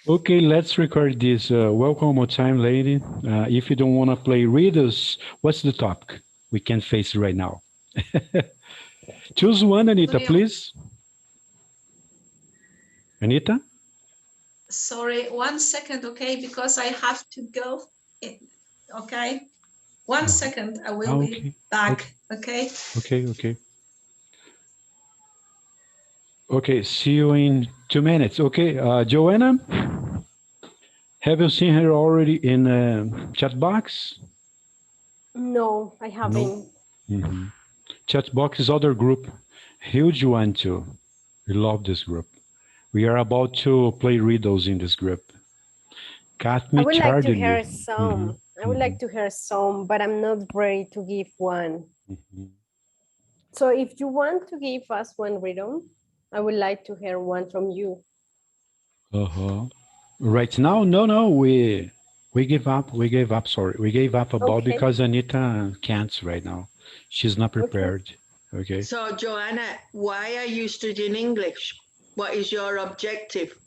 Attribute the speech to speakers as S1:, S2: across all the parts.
S1: Okay, let's record this. Welcome one time, lady. If you don't want to play riddles, what's the topic? We can face it right now. Choose one, Anita, please. Anita?
S2: Sorry, 1 second, okay, because I have to go. Okay, 1 second, I will be
S1: Okay.
S2: back, okay?
S1: Okay. Okay, see you in 2 minutes. Okay, Joanna, have you seen her already in chat box?
S3: No, I
S1: No.
S3: haven't.
S1: Chat box is other group, huge one too. We love this group. We are about to play riddles in this group. Got
S3: I
S1: me
S3: would like to
S1: charging you.
S3: hear some. I would like to hear some, but I'm not ready to give one. So if you want to give us one riddle, I would like to hear one from you.
S1: Uh-huh. Right now, no, we give up. We gave up. Sorry, we gave up about
S3: Okay.
S1: because Anita can't right now. She's not
S3: Okay.
S1: prepared. Okay.
S4: So, Joanna, why are you studying English? What is your objective?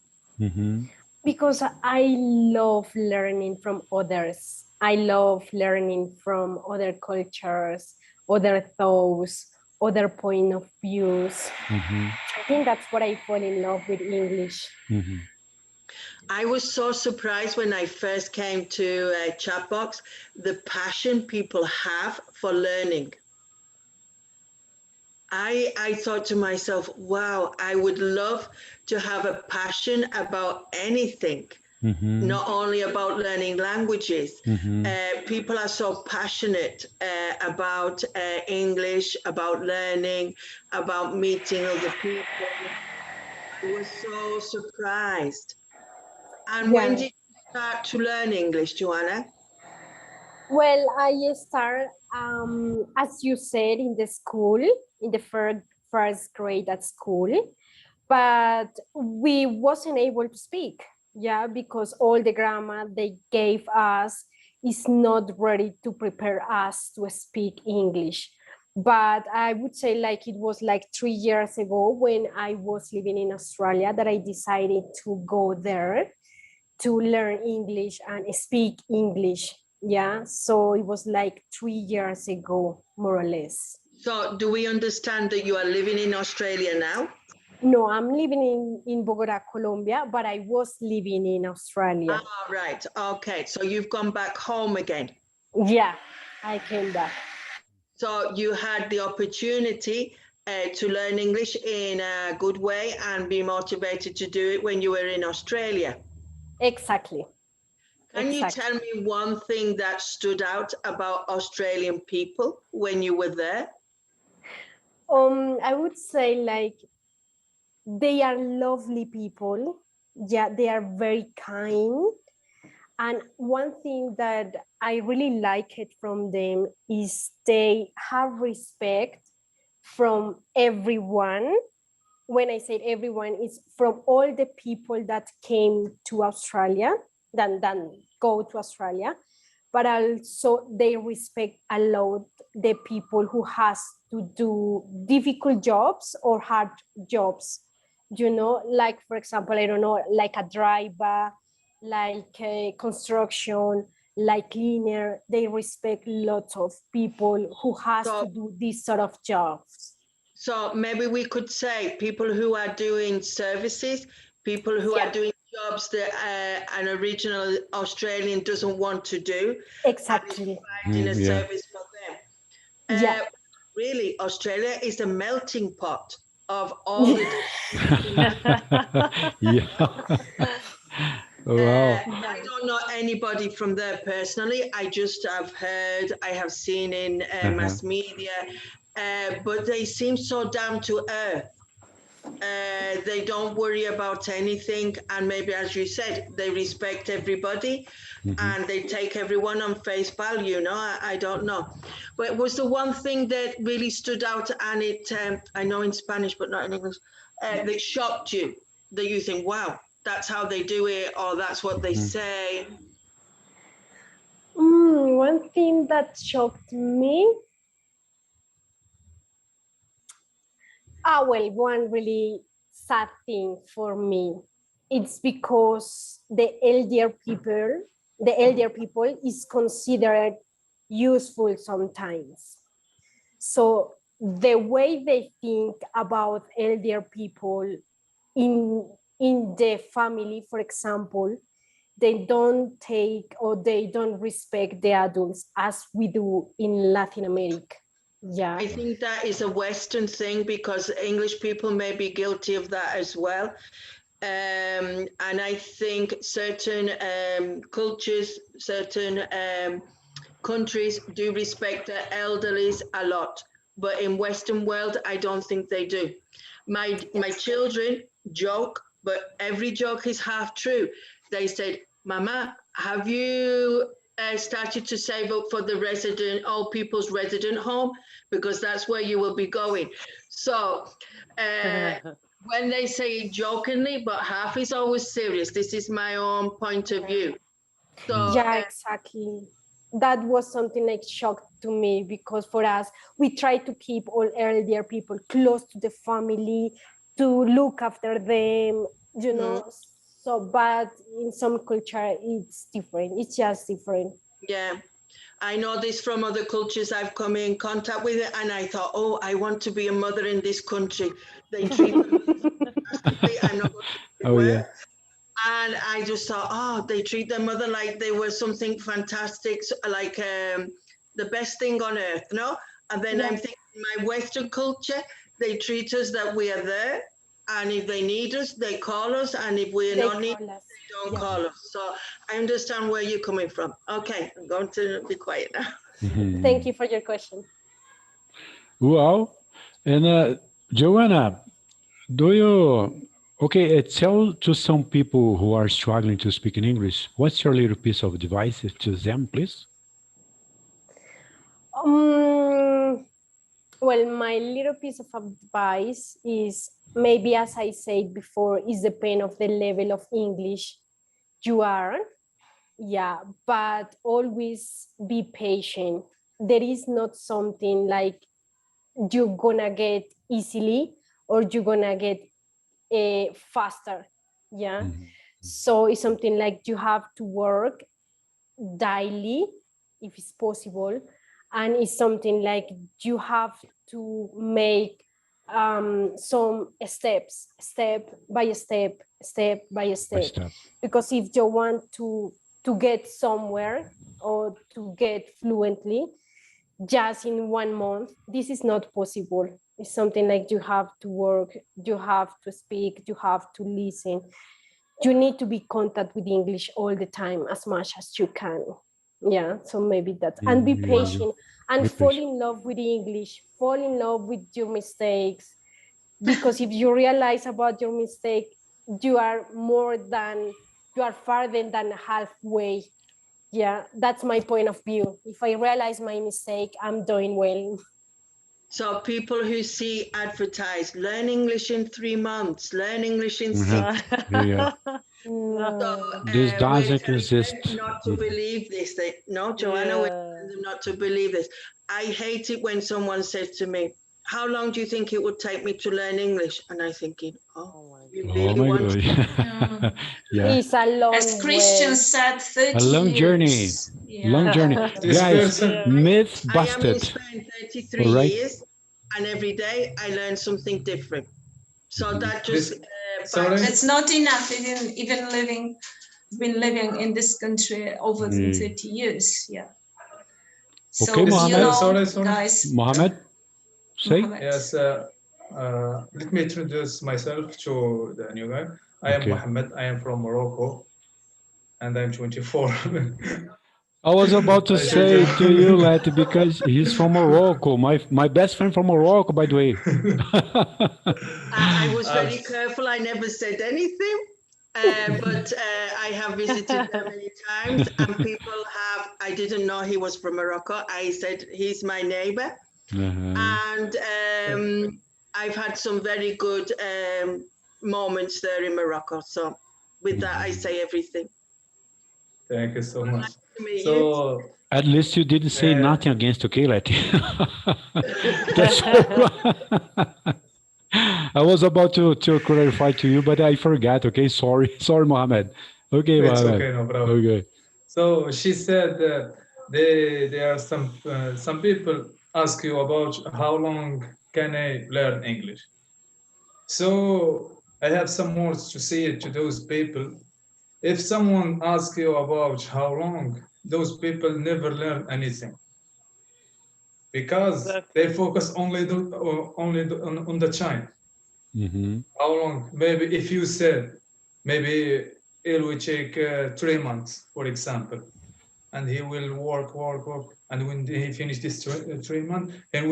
S3: Because I love learning from others. I love learning from other cultures, other thoughts, other point of views. I think that's what I fall in love with English.
S4: I was so surprised when I first came to Chatbox, the passion people have for learning. I thought to myself, wow, I would love to have a passion about anything, not only about learning languages. People are so passionate about English, about learning, about meeting other people. I was so surprised. And when did you start to learn English, Joanna?
S3: Well, I start, as you said, in the school, in the first grade at school, but we wasn't able to speak, yeah, because all the grammar they gave us is not ready to prepare us to speak English. But I would say like it was like 3 years ago when I was living in Australia that I decided to go there to learn English and speak English. Yeah, so it was like 3 years ago, more or less.
S4: So do we understand that you are living in Australia now?
S3: No, I'm living in Bogota, Colombia, but I was living in Australia.
S4: Ah, right. Okay. So you've gone back home again.
S3: Yeah, I came back.
S4: So you had the opportunity to learn English in a good way and be motivated to do it when you were in Australia.
S3: Exactly.
S4: Can you tell me one thing that stood out about Australian people when you were there?
S3: I would say like they are lovely people. Yeah, they are very kind. And one thing that I really like it from them is they have respect from everyone. When I say everyone, it's from all the people that came to Australia, then go to Australia, but also they respect a lot the people who has to do difficult jobs or hard jobs, you know, like for example, I don't know, like a driver, like a construction, like cleaner. They respect lots of people who has to do these sort of jobs.
S4: So maybe we could say people who are doing services, people who are doing jobs that an original Australian doesn't want to do.
S3: Exactly.
S4: Providing a service for them.
S3: Yeah.
S4: Really, Australia is a melting pot of all the
S1: Wow.
S4: I don't know anybody from there personally. I just have heard, I have seen in mass media, but they seem so down to earth. They don't worry about anything, and maybe, as you said, they respect everybody and they take everyone on face value. No, I don't know. But it was the one thing that really stood out, and it, I know in Spanish, but not in English, that shocked you, that you think, wow, that's how they do it, or that's what they say.
S3: One thing that shocked me, well, one really sad thing for me, it's because the elder people is considered useful sometimes. So the way they think about elder people in the family, for example, they don't take or they don't respect the adults as we do in Latin America. Yeah.
S4: I think that is a Western thing because English people may be guilty of that as well. And I think certain cultures, certain countries do respect their elderlies a lot. But in Western world, I don't think they do. My children joke, but every joke is half true. They said, "Mama, have you started to save up for the old people's resident home? Because that's where you will be going." So when they say it jokingly, but half is always serious. This is my own point of view. So
S3: yeah, exactly. That was something like shock to me because for us, we try to keep all elder people close to the family, to look after them, you know. So, but in some culture, it's different. It's just different.
S4: yeah, I know this from other cultures I've come in contact with it, and I thought, oh, I want to be a mother in this country. They treat them fantastically. I'm not going to
S1: Oh,
S4: work.
S1: yeah.
S4: And I just thought, oh, they treat their mother like they were something fantastic, like the best thing on earth, no? And then I'm thinking, my Western culture, they treat us that we are there, and if they need us, they call us, and if we're not needed, they don't call us. So I understand where you're coming from. Okay, I'm going to be quiet now.
S3: Thank you for your question.
S1: Well, and Joanna, do you, okay, tell to some people who are struggling to speak in English, what's your little piece of advice to them, please?
S3: Well, my little piece of advice is maybe, as I said before, is depend of the level of English you are. Yeah, but always be patient. There is not something like you're gonna get easily or you're gonna get faster. Yeah. So it's something like you have to work daily if it's possible, and it's something like you have to make some steps, step by step, because if you want to get somewhere or to get fluently just in 1 month, this is not possible. It's something like you have to work, you have to speak, you have to listen. You need to be in contact with English all the time as much as you can. Yeah, so maybe that. And be patient and fall in love with English, fall in love with your mistakes. Because if you realize about your mistake, you are farther than halfway. Yeah, that's my point of view. If I realize my mistake, I'm doing well.
S4: So people who see advertised, learn English in 3 months, learn English in 6 months. So,
S1: This doesn't exist.
S4: Not to believe this. No, Joanna, we tell them not to believe this. I hate it when someone says to me, "How long do you think it would take me to learn English?" And I'm thinking, you really want to?
S1: Yeah.
S3: It's a long
S2: As Christian
S3: way.
S2: said, 30
S1: A long
S2: years.
S1: journey.
S2: Yeah.
S1: Long journey. Guys, myth
S4: I am in
S1: busted.
S4: Spain 33
S1: All right.
S4: years, and every day I learn something different. So that just
S2: It's not enough, even been living in this country over 30 years. Yeah. So,
S1: Okay, Mohammed.
S2: guys.
S1: Mohammed, say.
S2: Mohammed.
S5: Yes, let me introduce myself to the new guy. I am Mohammed. I am from Morocco, and I'm 24.
S1: I was about to say to you, Letty, because he's from Morocco. My best friend from Morocco, by the way.
S4: I was very careful. I never said anything, but I have visited them many times, and people have. I didn't know he was from Morocco. I said he's my neighbor, and I've had some very good moments there in Morocco. So, with that, I say everything.
S5: Thank you so much.
S4: Nice to meet
S5: So,
S4: you.
S1: At least you didn't say nothing against, okay, Letty? That's all. I was about to clarify to you, but I forgot, okay? Sorry, Mohammed. Okay,
S5: It's
S1: Mohammed.
S5: okay, no problem.
S1: Okay.
S5: So she said that there are some people ask you about how long can I learn English. So I have some words to say to those people. If someone asks you about how long, those people never learn anything because they focus only on the time.
S1: Mm-hmm.
S5: How long? Maybe if you said maybe it will take 3 months, for example, and he will work, and when he finish this 3 months, and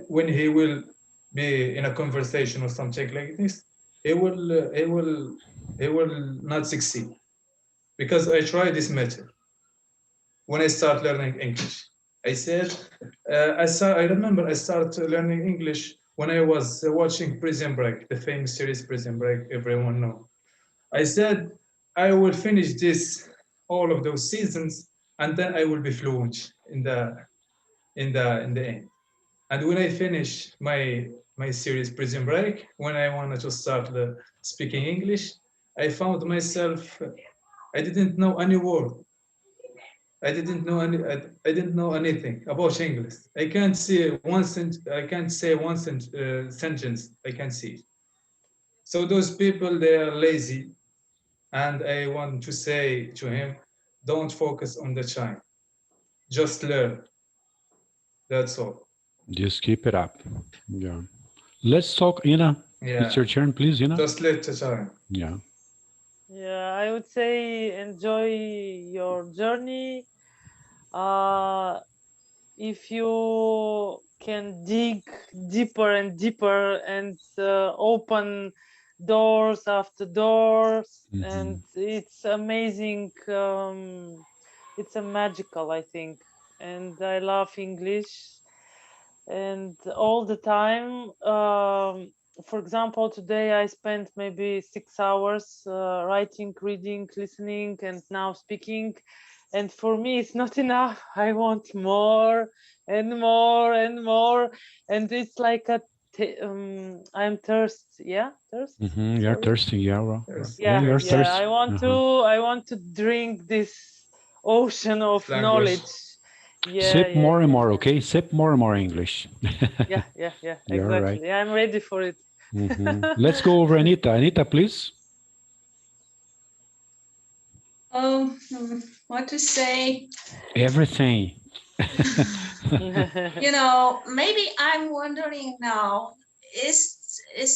S5: when he will be in a conversation or something like this, he will not succeed because I tried this method when I start learning English. I said I remember I started learning English when I was watching Prison Break, the famous series Prison Break, everyone know. I said I will finish this all of those seasons and then I will be fluent in the end. And when I finish my series Prison Break, when I wanted to start speaking English, I found myself I didn't know any word. I didn't know anything about English. I can't say one sentence. I can't see it. So those people, they are lazy, and I want to say to him, don't focus on the time, just learn. That's all.
S1: Just keep it up. Yeah. Let's talk, Ina.
S5: Yeah,
S1: It's your turn, please, Ina.
S5: just let the time.
S1: Yeah.
S6: Yeah, I would say enjoy your journey. If you can dig deeper and deeper and open doors after doors, and it's amazing. It's a magical, I think, and I love English, and all the time. For example, today I spent maybe 6 hours writing, reading, listening, and now speaking. And for me, it's not enough. I want more and more and more. And it's like I'm thirst. Yeah, thirst.
S1: You're
S6: Sorry.
S1: thirsty, yeah. Well,
S5: Yes.
S1: yeah, you're
S6: Yeah.
S1: thirsty.
S6: I want to drink this ocean of
S5: Language.
S6: knowledge. Yeah.
S1: Sip more and more,
S6: Yeah.
S1: okay? Sip more and more English.
S6: Yeah.
S1: You're right.
S6: Exactly. I'm ready for it.
S1: Let's go over Anita. Anita, please.
S2: Oh, what to say?
S1: Everything.
S2: You know, maybe I'm wondering now, is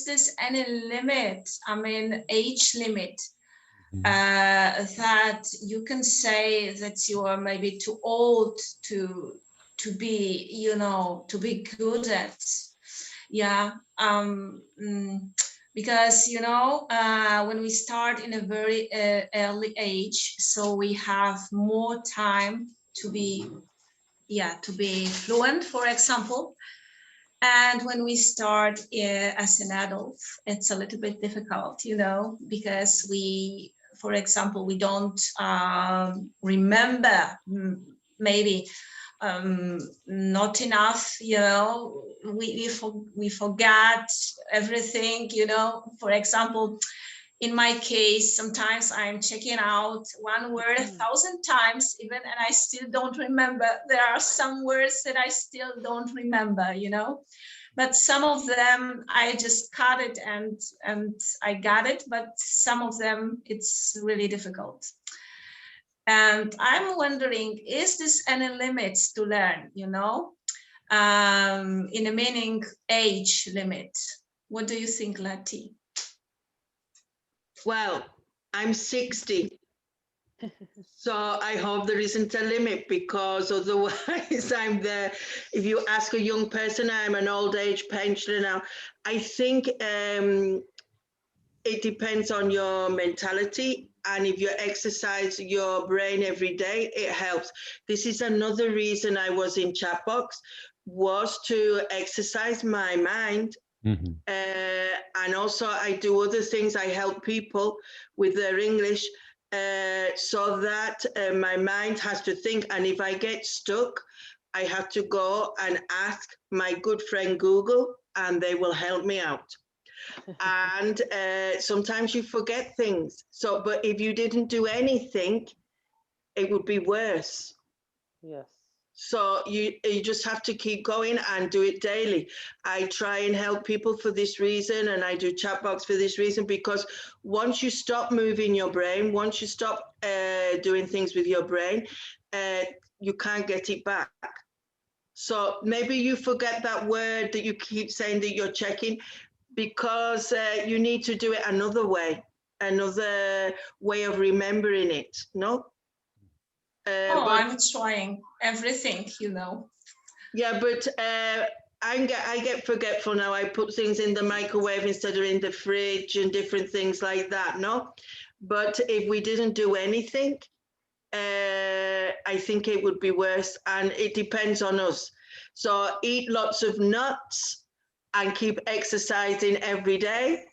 S2: this any limit? I mean, age limit that you can say that you are maybe too old to be, you know, to be good at. Yeah. Because, you know, when we start in a very early age, so we have more time to be fluent, for example. And when we start as an adult, it's a little bit difficult, you know, because we, for example, we don't remember maybe not enough, you know, we forgot everything, you know. For example, in my case, sometimes I'm checking out one word 1,000 times even, and I still don't remember. There are some words that I still don't remember, you know, but some of them I just caught it and I got it, but some of them it's really difficult. And I'm wondering, is this any limits to learn, you know, in a meaning age limit? What do you think, Lati?
S4: Well, I'm 60. So I hope there isn't a limit, because otherwise I'm there. If you ask a young person, I'm an old age pensioner now. I think it depends on your mentality, and if you exercise your brain every day, it helps. This is another reason I was in Chatbox, was to exercise my mind. And also I do other things. I help people with their English, so that my mind has to think. And if I get stuck, I have to go and ask my good friend Google, and they will help me out. And sometimes you forget things. So, but if you didn't do anything, it would be worse.
S6: Yes.
S4: So you just have to keep going and do it daily. I try and help people for this reason, and I do chat box for this reason, because once you stop moving your brain, once you stop doing things with your brain, you can't get it back. So maybe you forget that word that you keep saying that you're checking, because you need to do it another way of remembering it, no?
S2: Oh,
S4: But
S2: I'm trying everything, you know.
S4: yeah, but I get forgetful now. I put things in the microwave instead of in the fridge and different things like that, no? But if we didn't do anything, I think it would be worse, and it depends on us. So eat lots of nuts and keep exercising every day.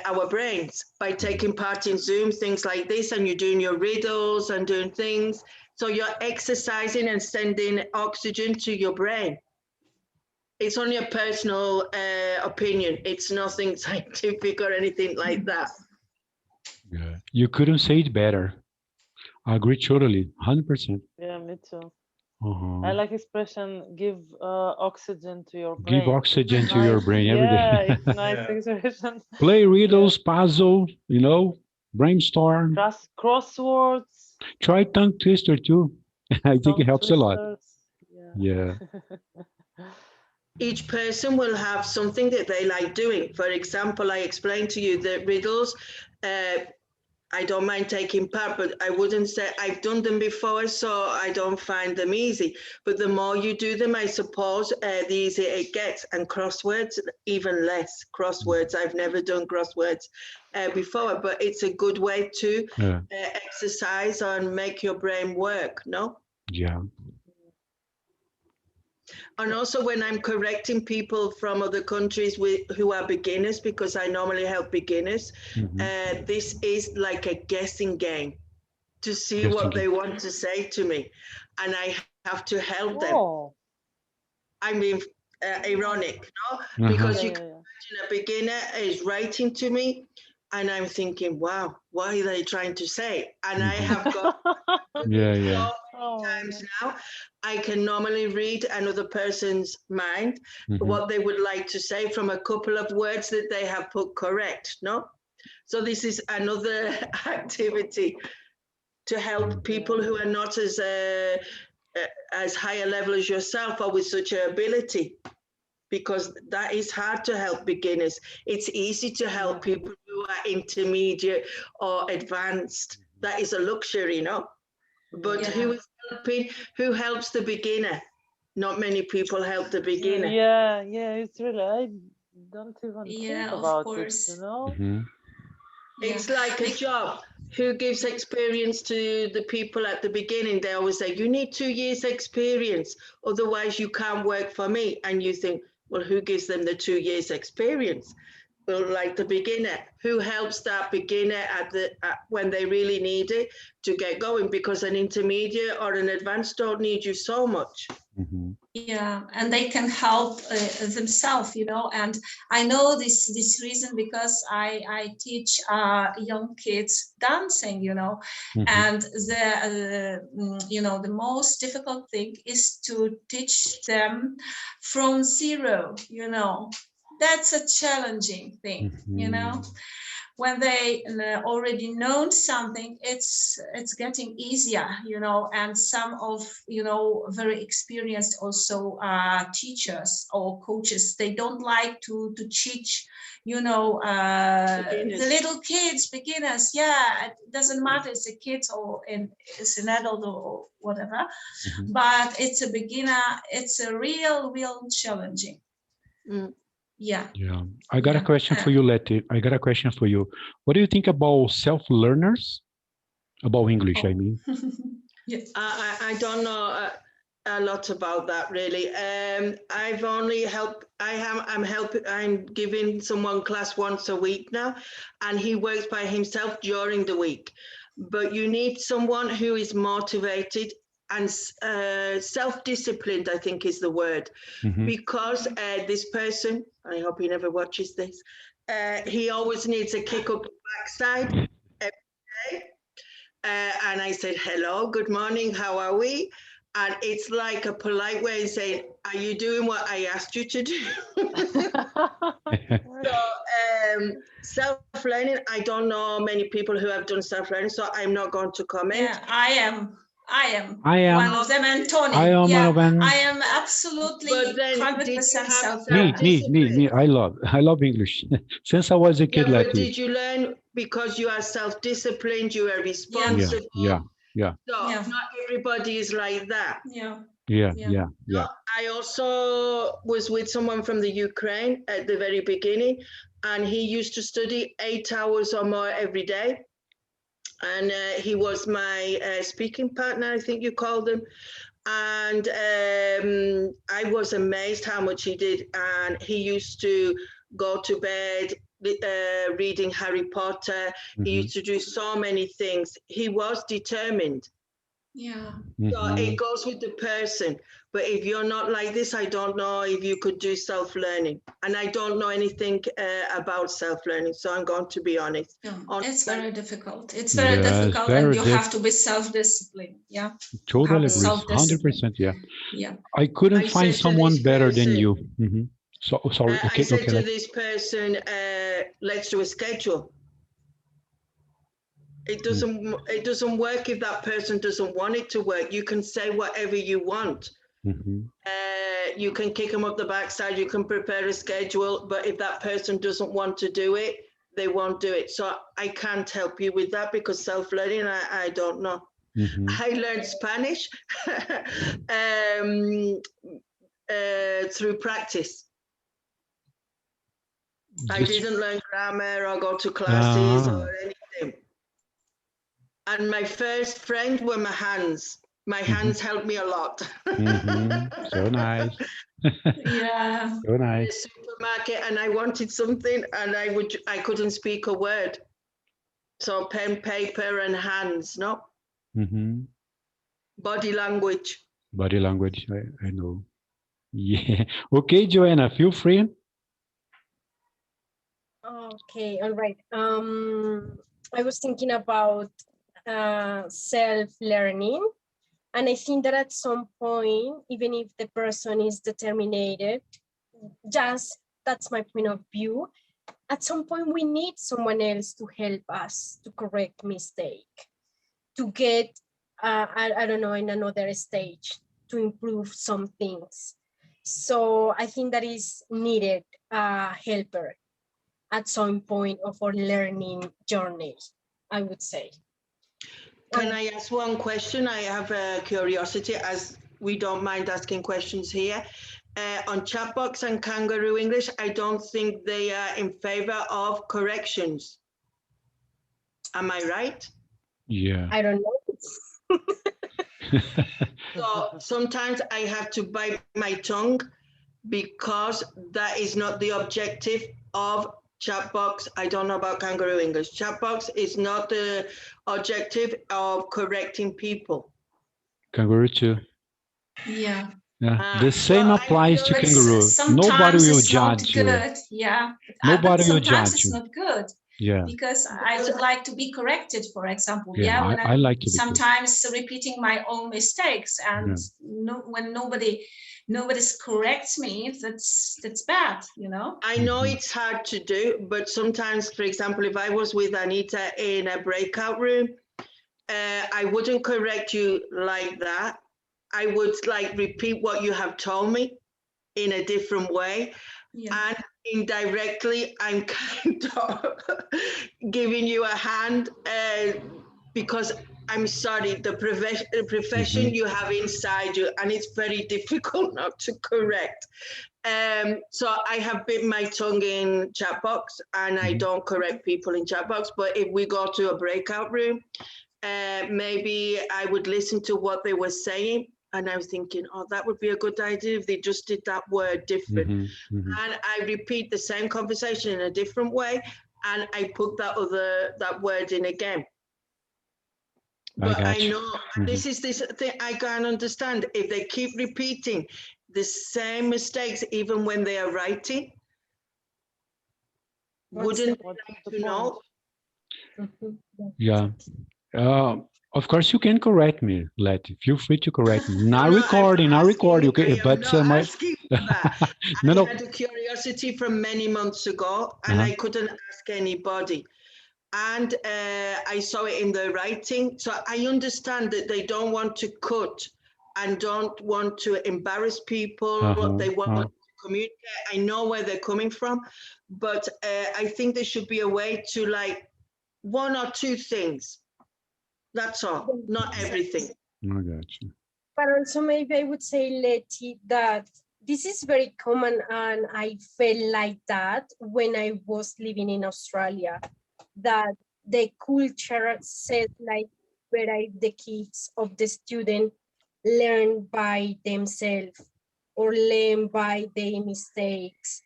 S4: Our brains by taking part in Zoom, things like this, and you're doing your riddles and doing things. So you're exercising and sending oxygen to your brain. It's only a personal opinion. It's nothing scientific or anything like that.
S1: Yeah. You couldn't say it better. I agree totally, 100%.
S6: Yeah, me too.
S1: Uh-huh.
S6: I like expression give oxygen to your
S1: Give
S6: brain.
S1: oxygen
S6: It's
S1: to your
S6: nice.
S1: brain every
S6: Yeah,
S1: day.
S6: it's nice
S5: Yeah.
S6: expression.
S1: Play
S6: Yes.
S1: riddles, puzzle, brainstorm.
S6: Crosswords,
S1: Try tongue twister too. I think it
S6: tongue
S1: helps a lot.
S6: twisters. Yeah.
S1: Yeah.
S4: Each person will have something that they like doing. For example, I explained to you that riddles, I don't mind taking part, but I wouldn't say I've done them before, so I don't find them easy. But the more you do them, I suppose, the easier it gets. And crosswords, even less. Crosswords, I've never done crosswords before, but it's a good way to
S1: Yeah.
S4: exercise and make your brain work, no?
S1: Yeah.
S4: And also when I'm correcting people from other countries who are beginners, because I normally help beginners,
S1: Mhm.
S4: this is like a guessing game to see
S1: Guessing
S4: what
S1: game.
S4: they want to say to me. And I have to help them.
S6: Oh,
S4: I mean, ironic, no?
S1: Uh-huh.
S4: Because
S6: yeah,
S4: you
S6: yeah,
S4: can
S6: yeah.
S4: imagine a beginner is writing to me, and I'm thinking, wow, what are they trying to say? And I
S1: Mhm.
S4: have got
S1: Yeah, yeah.
S4: so
S6: Oh my
S4: times
S6: God.
S4: now, I can normally read another person's mind,
S1: Mhm.
S4: what they would like to say from a couple of words that they have put correct, no? So this is another activity to help people
S6: Yeah.
S4: who are not as high a level as yourself or with such an ability, because that is hard to help beginners. It's easy to help
S6: Yeah.
S4: people who are intermediate or advanced. That is a luxury, no? But
S6: Yeah.
S4: who is helping? Who helps the beginner? Not many people help the beginner.
S6: Yeah, yeah, it's really, I don't even think
S2: Yeah, of
S6: about it, you
S2: course.
S6: know?
S1: Mhm.
S2: Yeah.
S4: It's like a
S2: Bec-
S4: job. Who gives experience to the people at the beginning? They always say, you need 2 years experience, otherwise you can't work for me. And you think, well, who gives them the 2 years experience? Well, like the beginner, who helps that beginner when they really need it to get going? Because an intermediate or an advanced don't need you so much.
S1: Mhm.
S2: yeah, and they can help themselves, you know. And I know this reason because I teach young kids dancing, you know.
S1: Mhm.
S2: And you know, the most difficult thing is to teach them from zero, you know. That's a challenging thing, you know.
S1: Mhm.
S2: When they already know something, it's getting easier, you know. And some of, you know, very experienced also teachers or coaches, they don't like to teach, you know, the little kids, beginners. Yeah, it doesn't matter, it's a kid or it's an adult or whatever,
S1: Mhm.
S2: but it's a beginner, it's a real challenging.
S4: Mm.
S2: Yeah.
S1: Yeah. I got a
S2: Yeah.
S1: question for you, Letty. I got a question for you. What do you think about self-learners? About English, I
S2: Oh.
S1: mean.
S2: Yeah.
S4: I don't know a lot about that really. I've only helped. I'm giving someone class once a week now, and he works by himself during the week. But you need someone who is motivated and self-disciplined, I think is the word, because this person, I hope he never watches this, he always needs a kick up the backside every day. And I said, hello, good morning, how are we? And it's like a polite way of saying, are you doing what I asked you to do? So self-learning, I don't know many people who have done self-learning, so I'm not going to comment.
S2: Yeah, I am one of them, and Tony.
S1: I am one of them.
S2: I am absolutely
S4: But then
S2: 100%
S4: self-discipline?
S1: Me. I love English since I was a kid.
S4: Yeah,
S1: like
S4: but
S1: you.
S4: did you learn because you are self-disciplined, you are responsible?
S1: Yeah.
S4: So not everybody is like that.
S1: Yeah.
S4: I also was with someone from the Ukraine at the very beginning, and he used to study 8 hours or more every day. And he was my speaking partner, I think you called him. And I was amazed how much he did. And he used to go to bed reading Harry Potter. He used to do so many things. He was determined. So it goes with the person. But if you're not like this, I don't know if you could do self-learning. And I don't know anything about self-learning, so I'm going to be honest.
S2: It's very difficult. It's very difficult, and you have to be self-disciplined. Yeah.
S1: Totally agree. 100%.
S2: Yeah.
S1: I couldn't find someone better than you. So sorry.
S4: I said to this person, let's do a schedule. It doesn't work if that person doesn't want it to work. You can say whatever you want. You can kick them up the backside, you can prepare a schedule, but if that person doesn't want to do it, they won't do it. So I can't help you with that, because self-learning, I don't know. I learned Spanish through practice. I didn't learn grammar or go to classes or anything. And my first friend were my hands. My hands helped me a lot.
S1: So nice.
S2: Yeah.
S1: So
S4: In
S1: nice.
S4: the supermarket, and I wanted something, and I couldn't speak a word. So pen, paper, and hands, no? Body language.
S1: Body language, I know. Yeah. Okay, Joanna, feel free.
S3: Okay, all right. I was thinking about self-learning, and I think that at some point, even if the person is determined, that's my point of view, at some point we need someone else to help us to correct mistake, to get, I don't know, in another stage, to improve some things. So I think that is needed a helper at some point of our learning journey, I would say.
S4: Can I ask one question? I have a curiosity, as we don't mind asking questions here. On Chatbox and Kangaroo English, I don't think they are in favor of corrections. Am I right?
S1: Yeah.
S3: I don't know.
S4: So sometimes I have to bite my tongue, because that is not the objective of Chatbox. I don't know about Kangaroo English. Chatbox is not the objective of correcting people.
S1: Kangaroo too.
S2: Yeah.
S1: The same applies to Kangaroo. Nobody will judge you.
S2: Yeah.
S1: Nobody will
S2: sometimes
S1: judge
S2: it's
S1: you.
S2: not good.
S1: Yeah.
S2: Because I would like to be corrected, for example.
S1: Yeah,
S2: when
S1: I like to be
S2: sometimes repeating my own mistakes, and when nobody corrects me, that's bad, you know.
S4: I know it's hard to do, but sometimes, for example, if I was with Anita in a breakout room, I wouldn't correct you like that. I would like repeat what you have told me in a different way. And indirectly, I'm kind of giving you a hand, because I'm sorry, the profession you have inside you, and it's very difficult not to correct. So I have bit my tongue in Chatbox, and I don't correct people in Chatbox. But if we go to a breakout room, maybe I would listen to what they were saying, and I was thinking, oh, that would be a good idea if they just did that word different. And I repeat the same conversation in a different way, and I put that word in again. But I
S1: you.
S4: know this is this thing I can't understand. If they keep repeating the same mistakes even when they are writing, wouldn't they
S6: What's
S4: like
S6: the
S4: to
S6: point?
S4: know?
S1: Yeah. Of course, you can correct me, Letty. Feel free to correct me.
S4: No,
S1: Not
S4: no,
S1: recording, not recording.
S4: I
S1: Okay,
S4: am
S1: but
S4: not
S1: my
S4: asking for that.
S1: no,
S4: I
S1: no.
S4: had a curiosity from many months ago and
S1: Uh-huh.
S4: I couldn't ask anybody. And I saw it in the writing. So I understand that they don't want to cut and don't want to embarrass people. They want to communicate. I know where they're coming from, but I think there should be a way to like one or two things. That's all, not everything.
S1: I got you.
S3: But also maybe I would say, Letty, that this is very common and I felt like that when I was living in Australia, that the culture said like where the kids of the student learn by themselves or learn by their mistakes.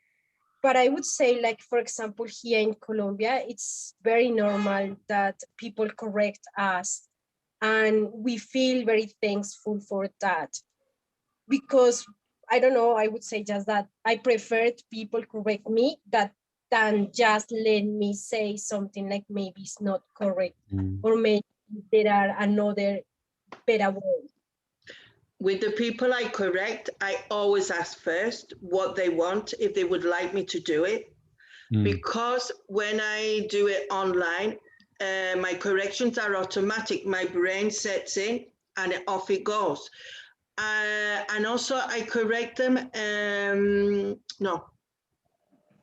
S3: But I would say, like, for example, here in Colombia, it's very normal that people correct us and we feel very thankful for that. Because I don't know, I would say just that I preferred people correct me than just let me say something like maybe it's not correct or maybe there are another better way.
S4: With the people I correct, I always ask first what they want, if they would like me to do it. Because when I do it online, my corrections are automatic. My brain sets in and off it goes. And also I correct them, no,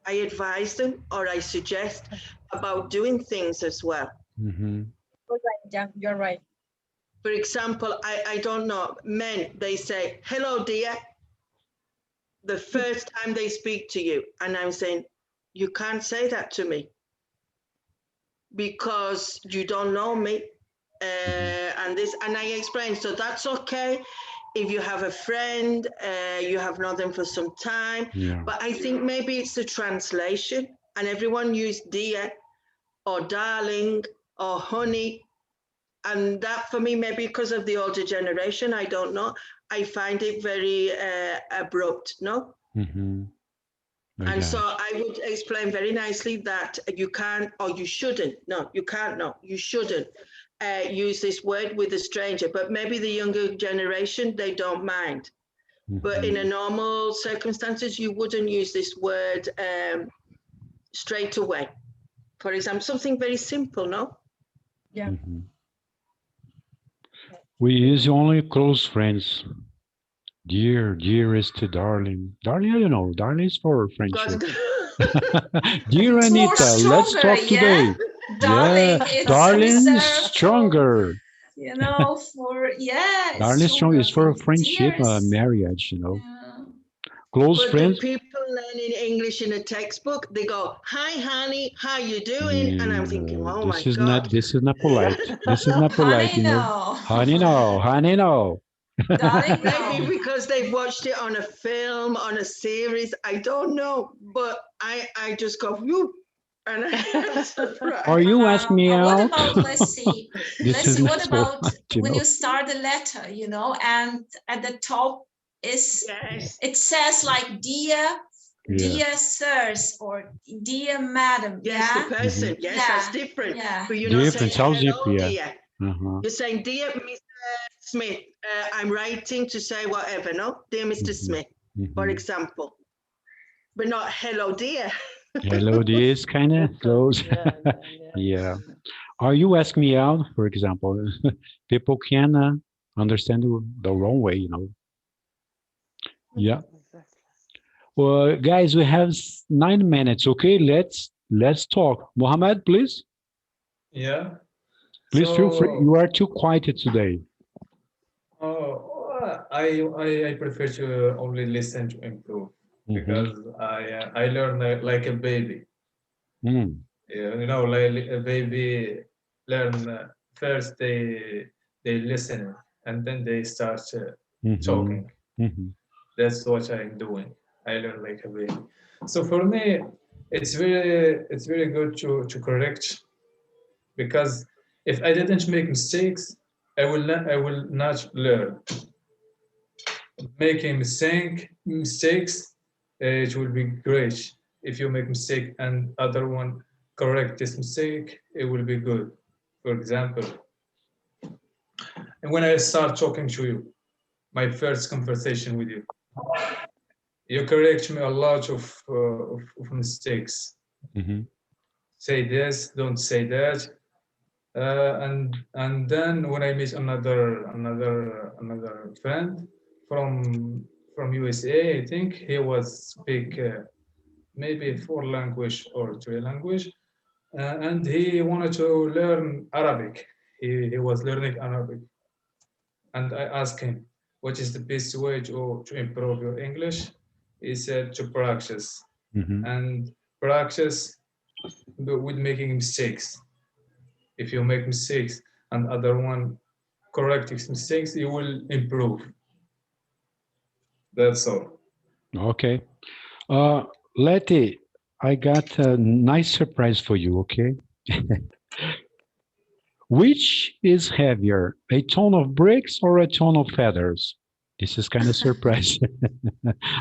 S4: I advise them or I suggest about doing things as well.
S3: Yeah, you're right.
S4: For example, I don't know, men, they say, hello, dear, the first time they speak to you. And I'm saying, you can't say that to me because you don't know me. And I explained, so that's okay if you have a friend, you have known them for some time.
S1: Yeah.
S4: But I think maybe it's the translation, and everyone used dear or darling or honey. And that for me, maybe because of the older generation, I don't know, I find it very abrupt, no? And so I would explain very nicely that you can't, or you shouldn't, no, you can't, no, you shouldn't use this word with a stranger. But maybe the younger generation, they don't mind. But in a normal circumstances, you wouldn't use this word straight away. For example, something very simple, no?
S3: Yeah.
S1: We use only close friends. Dear, dearest, darling. Darling, I don't know. Darling is for friendship. Dear
S2: It's more
S1: Anita, let's
S2: stronger,
S1: talk today.
S2: yeah. Darling,
S1: Yeah,
S2: it's
S1: darling is
S2: reserved
S1: stronger.
S2: you know, for, yeah, it's
S1: Darling is strong is for
S2: stronger.
S1: friendship,
S2: Dear is,
S1: marriage, you know.
S2: yeah.
S1: Close
S4: But
S1: friends.
S4: the people learning English in a textbook, they go, hi, honey, how you doing? And I'm thinking, oh my God.
S1: This is not polite. This is not polite,
S2: Honey,
S1: you know.
S2: no.
S1: Honey, no. Honey, no.
S2: Darling,
S4: Maybe
S2: no.
S4: because they've watched it on a film, on a series, I don't know. But I just go, whoop, and I'm surprised.
S1: Or you ask me
S2: What
S1: out.
S2: about, let's see,
S1: This is
S2: what
S1: not
S2: about
S1: polite, you
S2: when
S1: know.
S2: you start a letter, you know, and at the top is,
S4: Yes.
S2: it says like, dear, dear sirs, or dear madam,
S4: Yes,
S2: yeah?
S4: the person. Yes,
S2: Yeah,
S4: that's different.
S2: yeah.
S4: But you're not
S1: Different,
S4: saying
S1: sounds
S4: hello,
S1: different, yeah.
S4: dear. You're saying, dear Mr. Smith, I'm writing to say whatever, no? Dear Mr. Smith, for example. But not hello, dear.
S1: Hello, this kind of close. Yeah. Or you ask me out, for example. People can understand the wrong way, you know. Yeah. Well, guys, we have 9 minutes. Okay, let's talk. Mohammed, please.
S5: Yeah.
S1: Please feel free.
S5: So,
S1: You are too quiet today.
S5: I prefer to only listen to improve because I learn like a baby. You know, like a baby learn first they listen and then they start talking. That's what I'm doing. I learn like a baby. So for me, it's very good to correct because if I didn't make mistakes, I will not learn. Making mistakes, it will be great. If you make mistake and other one correct this mistake, it will be good. For example, and when I start talking to you, my first conversation with you, you correct me a lot of mistakes. Say this, don't say that. And then when I meet another friend from USA, I think he was speak maybe 4 language or 3 language, and he wanted to learn Arabic. He was learning Arabic, and I asked him, "What is the best way to improve your English?" He said to practice and practice with making mistakes. If you make mistakes and other one correct mistakes, you will improve. That's all.
S1: Okay. Letty, I got a nice surprise for you, okay? Which is heavier, a ton of bricks or a ton of feathers? This is kind of surprise.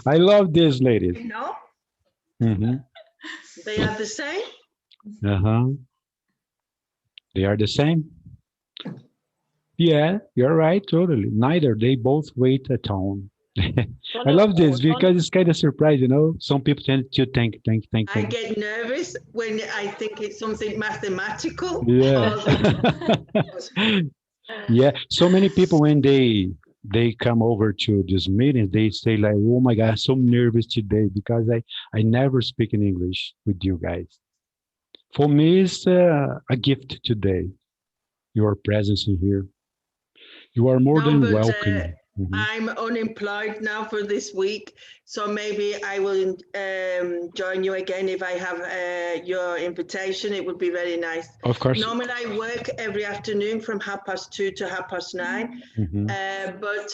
S1: I love this, ladies.
S4: No,
S1: Mm-hmm.
S4: they are the same.
S1: Uh-huh. They are the same? Yeah, you're right, totally. Neither. They both weight a ton. I love this because it's kind of surprise, you know. Some people tend to think.
S4: I get nervous when I think it's something mathematical.
S1: Yeah. Yeah. So many people when they come over to this meeting, they say like, "Oh my God, I'm so nervous today because I never speak in English with you guys." For me, it's a gift today. Your presence in here. You are more
S4: No,
S1: than
S4: but
S1: welcome.
S4: I'm unemployed now for this week, so maybe I will join you again if I have your invitation. It would be very nice.
S1: Of course.
S4: Normally, I work every afternoon from 2:30 to 9:30, but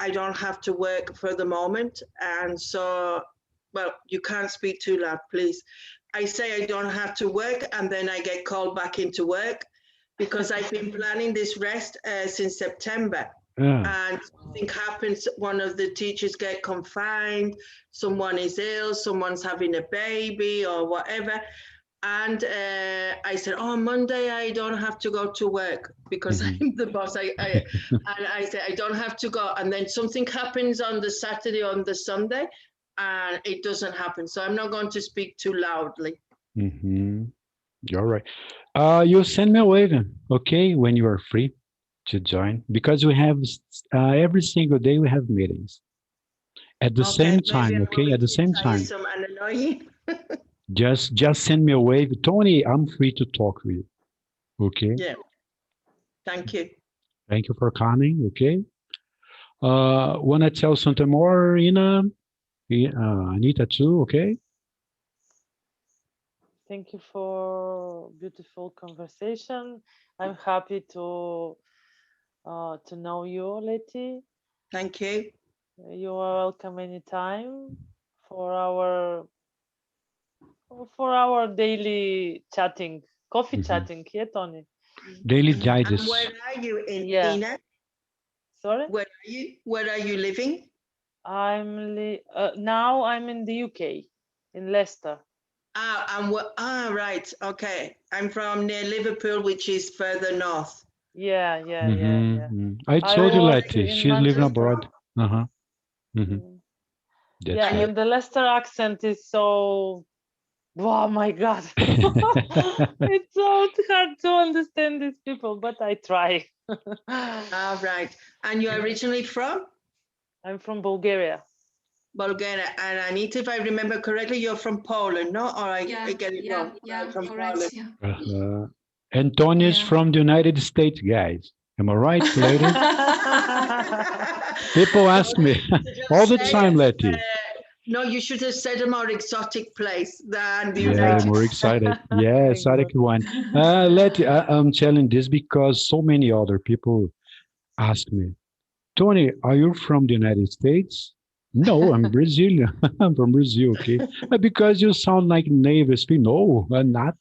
S4: I don't have to work for the moment, and so, well, you can't speak too loud, please. I say I don't have to work, and then I get called back into work because I've been planning this rest since September. And something happens, one of the teachers get confined, someone is ill, someone's having a baby or whatever. And I said, oh, Monday I don't have to go to work because I'm the boss. And I said, I don't have to go. And then something happens on the Saturday, on the Sunday, and it doesn't happen. So I'm not going to speak too loudly.
S1: You're right. You send me a wave, okay, when you are free to join, because we have every single day we have meetings at the same time, okay, at the same time.
S4: And annoying.
S1: Just send me a wave, Tony. I'm free to talk with you, okay?
S4: Yeah. Thank you.
S1: Thank you for coming, okay? Wanna tell something more, Ina? Anita too, okay?
S6: Thank you for beautiful conversation. I'm happy to know you, Letty.
S4: Thank you.
S6: You are welcome anytime for our daily chatting, coffee chatting, yeah, Tony?
S1: Daily digest.
S4: And where are you in Ina?
S6: Sorry?
S4: Where are you living?
S6: Now I'm in the UK, in Leicester.
S4: Right. Okay. I'm from near Liverpool, which is further north.
S6: Yeah.
S1: I told you, Letty, she's living abroad.
S6: Yeah, and the Leicester accent is so, oh my God. It's so hard to understand these people, but I try.
S4: Right. And you're originally from?
S6: I'm from Bulgaria.
S4: Bulgaria. And Anita, if I remember correctly, you're from Poland, no? Or I get it wrong?
S2: Yeah,
S4: from
S2: correct.
S4: Poland.
S1: Antonio's from the United States, guys. Am I right, ladies? People ask me all the time, Letty.
S4: No, you should have said a more exotic place than the
S1: United States. More excited. Yeah, exotic one. Letty, I'm telling this because so many other people ask me, Tony, are you from the United States? No, I'm Brazilian. I'm from Brazil, okay? Because you sound like native speaker. No, I'm not.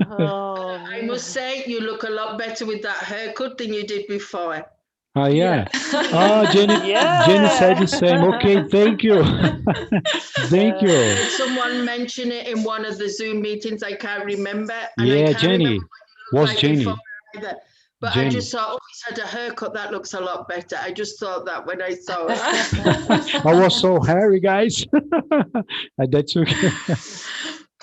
S6: Oh,
S4: I must say, you look a lot better with that haircut than you did before.
S1: Yeah. Oh, Jenny said the same. Okay, thank you. Thank you.
S4: I heard someone mention it in one of the Zoom meetings. I can't remember. And I
S1: Yeah,
S4: can't remember
S1: Jenny.
S4: what you looked
S1: Was
S4: like
S1: Jenny.
S4: before either. But I
S1: Jenny.
S4: just thought, oh, he's had a haircut. That looks a lot better. I just thought that when I saw it.
S1: I was so hairy, guys. That's okay.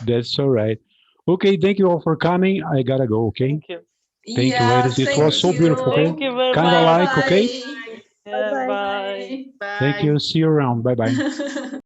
S1: That's all right. Okay, thank you all for coming. I gotta go, okay?
S6: Thank you.
S1: Thank you,
S2: Yeah,
S1: ladies. It was
S2: thank
S1: so beautiful, okay?
S6: Thank you very
S1: Kind of
S6: much.
S1: like, okay?
S2: Bye.
S6: Yeah,
S3: Bye-bye.
S6: bye.
S2: Bye.
S1: Thank
S4: Bye.
S1: you. See you around. Bye-bye.